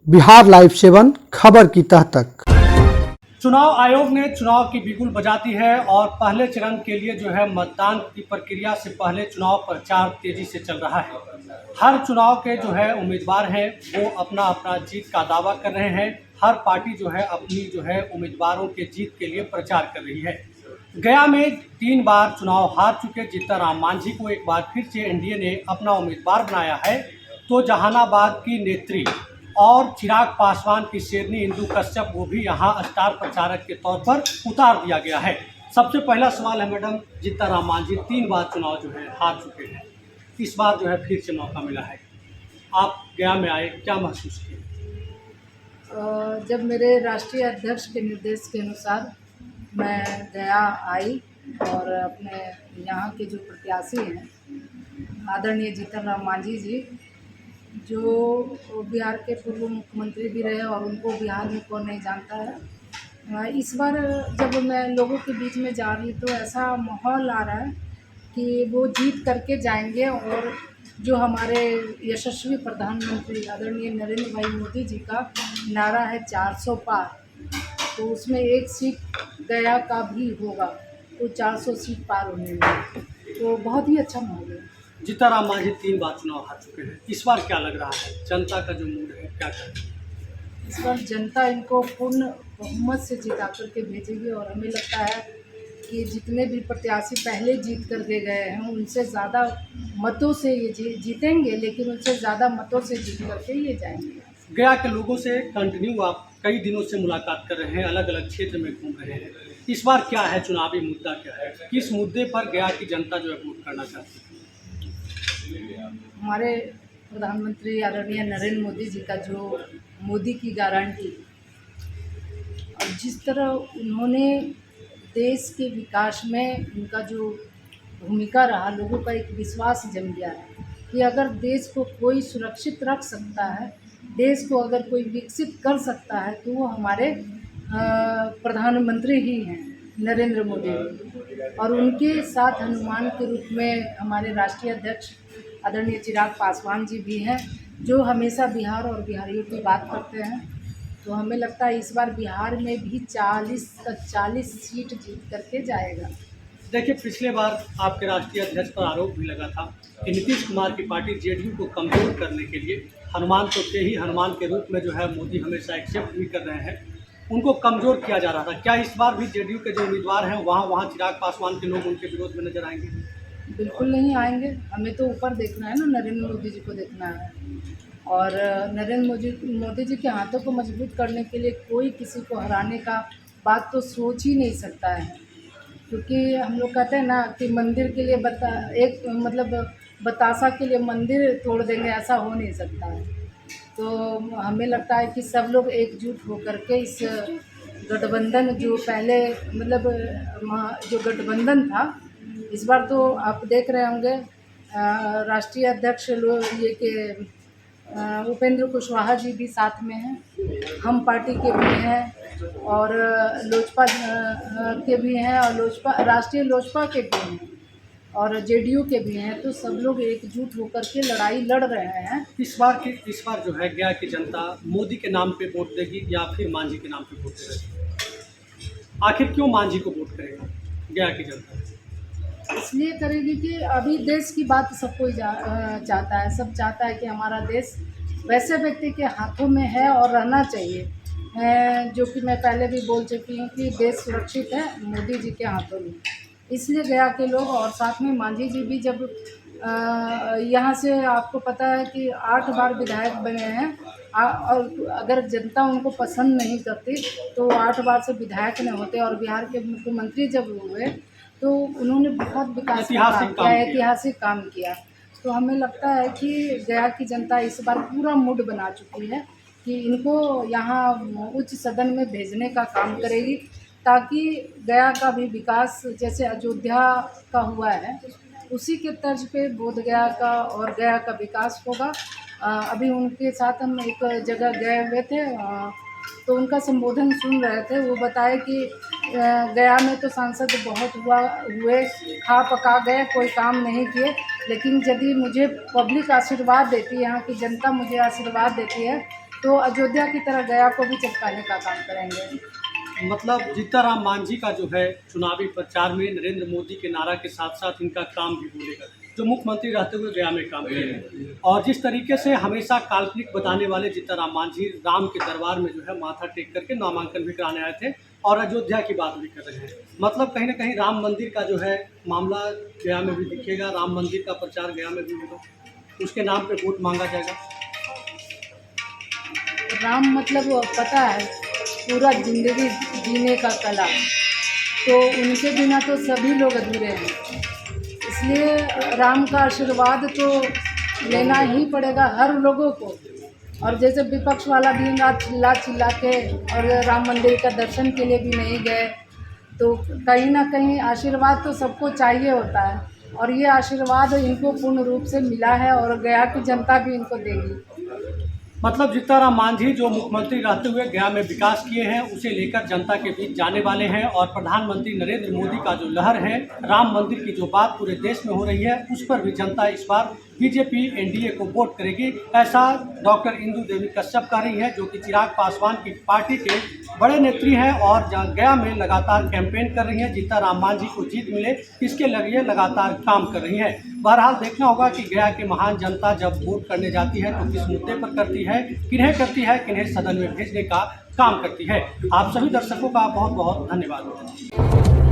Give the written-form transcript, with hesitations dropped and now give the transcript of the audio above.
Bihar live 7 खबर की तह तक। चुनाव आयोग ने चुनाव की बिगुल बजा दी है और पहले चरण के लिए जो है मतदान की प्रक्रिया से पहले चुनाव प्रचार तेजी से चल रहा है। हर चुनाव के जो है उम्मीदवार हैं वो अपना अपना जीत का दावा कर रहे हैं। हर पार्टी जो है अपनी जो है उम्मीदवारों के जीत के लिए प्रचार कर रही है। गया में 3 बार चुनाव हार चुके जीतनराम मांझी को एक बार फिर से एनडीए ने अपना उम्मीदवार बनाया है, तो जहानाबाद की नेत्री और चिराग पासवान की शेरनी इंदु कश्यप वो भी यहाँ स्टार प्रचारक के तौर पर उतार दिया गया है। सबसे पहला सवाल है मैडम, जीतनराम मांझी 3 बार चुनाव जो है हार चुके हैं, इस बार जो है फिर से मौका मिला है, आप गया में आए, क्या महसूस किए? जब मेरे राष्ट्रीय अध्यक्ष के निर्देश के अनुसार मैं गया आई और अपने यहाँ के जो प्रत्याशी हैं आदरणीय जीतनराम मांझी जी, जो बिहार के पूर्व मुख्यमंत्री भी रहे और उनको बिहार में कौन नहीं जानता है। इस बार जब मैं लोगों के बीच में जा रही तो ऐसा माहौल आ रहा है कि वो जीत करके जाएंगे और जो हमारे यशस्वी प्रधानमंत्री आदरणीय नरेंद्र भाई मोदी जी का नारा है 400 पार, तो उसमें एक सीट गया का भी होगा, तो 400 सीट पार होने में तो बहुत ही अच्छा माहौल है। जीतनराम मांझी 3 बार चुनाव हार चुके हैं, इस बार क्या लग रहा है, जनता का जो मूड है क्या करें? इस बार जनता इनको पूर्ण बहुमत से जिता करके भेजेगी और हमें लगता है कि जितने भी प्रत्याशी पहले जीत कर दे गए हैं उनसे ज़्यादा मतों से ये जीतेंगे, लेकिन उनसे ज़्यादा मतों से जीत करके ये जाएंगे। गया के लोगों से कंटिन्यू आप कई दिनों से मुलाकात कर रहे हैं, अलग अलग क्षेत्र में घूम रहे हैं, इस बार क्या है, चुनावी मुद्दा क्या है, किस मुद्दे पर गया की जनता जो है वोट करना चाहती है? हमारे प्रधानमंत्री आदरणीय नरेंद्र मोदी जी का जो मोदी की गारंटी और जिस तरह उन्होंने देश के विकास में उनका जो भूमिका रहा, लोगों का एक विश्वास जम गया है कि अगर देश को कोई सुरक्षित रख सकता है, देश को अगर कोई विकसित कर सकता है तो वो हमारे प्रधानमंत्री ही हैं, नरेंद्र मोदी जी। और उनके साथ हनुमान के रूप में हमारे राष्ट्रीय अध्यक्ष आदरणीय चिराग पासवान जी भी हैं, जो हमेशा बिहार और बिहारियों की बात करते हैं। तो हमें लगता है इस बार बिहार में भी 40 तक 40 सीट जीत करके जाएगा। देखिए, पिछले बार आपके राष्ट्रीय अध्यक्ष पर आरोप भी लगा था कि नीतीश कुमार की पार्टी जेडीयू को कमजोर करने के लिए हनुमान तो थे ही, हनुमान के रूप में जो है मोदी हमेशा एक्सेप्ट भी कर रहे हैं, उनको कमज़ोर किया जा रहा था। क्या इस बार भी जेडीयू के जो उम्मीदवार हैं वहाँ चिराग पासवान के लोग उनके विरोध में नजर आएंगे? बिल्कुल नहीं आएंगे, हमें तो ऊपर देखना है ना, नरेंद्र मोदी जी को देखना है। और नरेंद्र मोदी जी के हाथों को मजबूत करने के लिए कोई किसी को हराने का बात तो सोच ही नहीं सकता है, क्योंकि हम लोग कहते हैं ना कि मंदिर के लिए बतासा के लिए मंदिर तोड़ देंगे, ऐसा हो नहीं सकता है। तो हमें लगता है कि सब लोग एकजुट होकर के इस गठबंधन जो पहले जो गठबंधन था, इस बार तो आप देख रहे होंगे राष्ट्रीय अध्यक्ष ये के उपेंद्र कुशवाहा जी भी साथ में हैं, हम पार्टी के भी हैं और लोजपा के भी हैं और राष्ट्रीय लोजपा के भी हैं और जेडीयू के भी हैं, तो सब लोग एकजुट होकर के लड़ाई लड़ रहे हैं। इस बार जो है गया की जनता मोदी के नाम पे वोट देगी या फिर मांझी के नाम पे वोट देगी? आखिर क्यों मांझी को वोट करेगा गया की जनता? इसलिए करेगी कि अभी देश की बात सब कोई चाहता है, सब चाहता है कि हमारा देश वैसे व्यक्ति के हाथों में है और रहना चाहिए, जो कि मैं पहले भी बोल चुकी हूँ कि देश सुरक्षित है मोदी जी के हाथों में। इसलिए गया के लोग और साथ में मांझी जी भी जब यहाँ से आपको पता है कि 8 बार विधायक बने हैं और अगर जनता उनको पसंद नहीं करती तो 8 बार से विधायक नहीं होते, और बिहार के मुख्यमंत्री जब हुए तो उन्होंने बहुत विकास का ऐतिहासिक काम किया। तो हमें लगता है कि गया की जनता इस बार पूरा मूड बना चुकी है कि इनको यहाँ उच्च सदन में भेजने का काम करेगी, ताकि गया का भी विकास जैसे अयोध्या का हुआ है उसी के तर्ज पे बोधगया का और गया का विकास होगा। अभी उनके साथ हम एक जगह गए हुए थे तो उनका संबोधन सुन रहे थे, वो बताए कि गया में तो सांसद बहुत हुए, खा पका गए, कोई काम नहीं किए, लेकिन यदि मुझे पब्लिक आशीर्वाद देती है, यहाँ की जनता मुझे आशीर्वाद देती है तो अयोध्या की तरह गया को भी चमकाने का काम करेंगे। मतलब जीताराम मांझी का जो है चुनावी प्रचार में नरेंद्र मोदी के नारा के साथ साथ इनका काम भी बोलेगा, जो मुख्यमंत्री रहते हुए गया में काम किए। और जिस तरीके से हमेशा काल्पनिक बताने वाले जीताराम मांझी राम के दरबार में जो है माथा टेक करके नामांकन भी कराने आए थे और अयोध्या की बात भी कर रहे हैं। मतलब कहीं ना कहीं राम मंदिर का जो है मामला गया में भी दिखेगा, राम मंदिर का प्रचार गया में भी होगा, उसके नाम पे वोट मांगा जाएगा। राम मतलब वो पता है पूरा जिंदगी जीने का कला, तो उनके बिना तो सभी लोग अधूरे हैं। इसलिए राम का आशीर्वाद तो लेना ही पड़ेगा हर लोगों को। और जैसे विपक्ष वाला दिन रात चिल्ला चिल्ला के और राम मंदिर का दर्शन के लिए भी नहीं गए, तो कहीं ना कहीं आशीर्वाद तो सबको चाहिए होता है और ये आशीर्वाद इनको पूर्ण रूप से मिला है और गया की जनता भी इनको देगी। मतलब जीताराम मांझी जो मुख्यमंत्री रहते हुए गया में विकास किए हैं उसे लेकर जनता के बीच जाने वाले हैं और प्रधानमंत्री नरेंद्र मोदी का जो लहर है, राम मंदिर की जो बात पूरे देश में हो रही है, उस पर भी जनता इस बार बीजेपी एनडीए को वोट करेगी, ऐसा डॉक्टर इंदु देवी कश्यप कह रही हैं, जो कि चिराग पासवान की पार्टी के बड़े नेत्री हैं और गया में लगातार कैंपेन कर रही हैं। जीताराम मांझी को जीत मिले इसके लिए लगातार काम कर रही हैं। बहरहाल देखना होगा कि गया की महान जनता जब वोट करने जाती है तो किस मुद्दे पर करती है, किन्हें सदन में भेजने का काम करती है। आप सभी दर्शकों का बहुत बहुत धन्यवाद।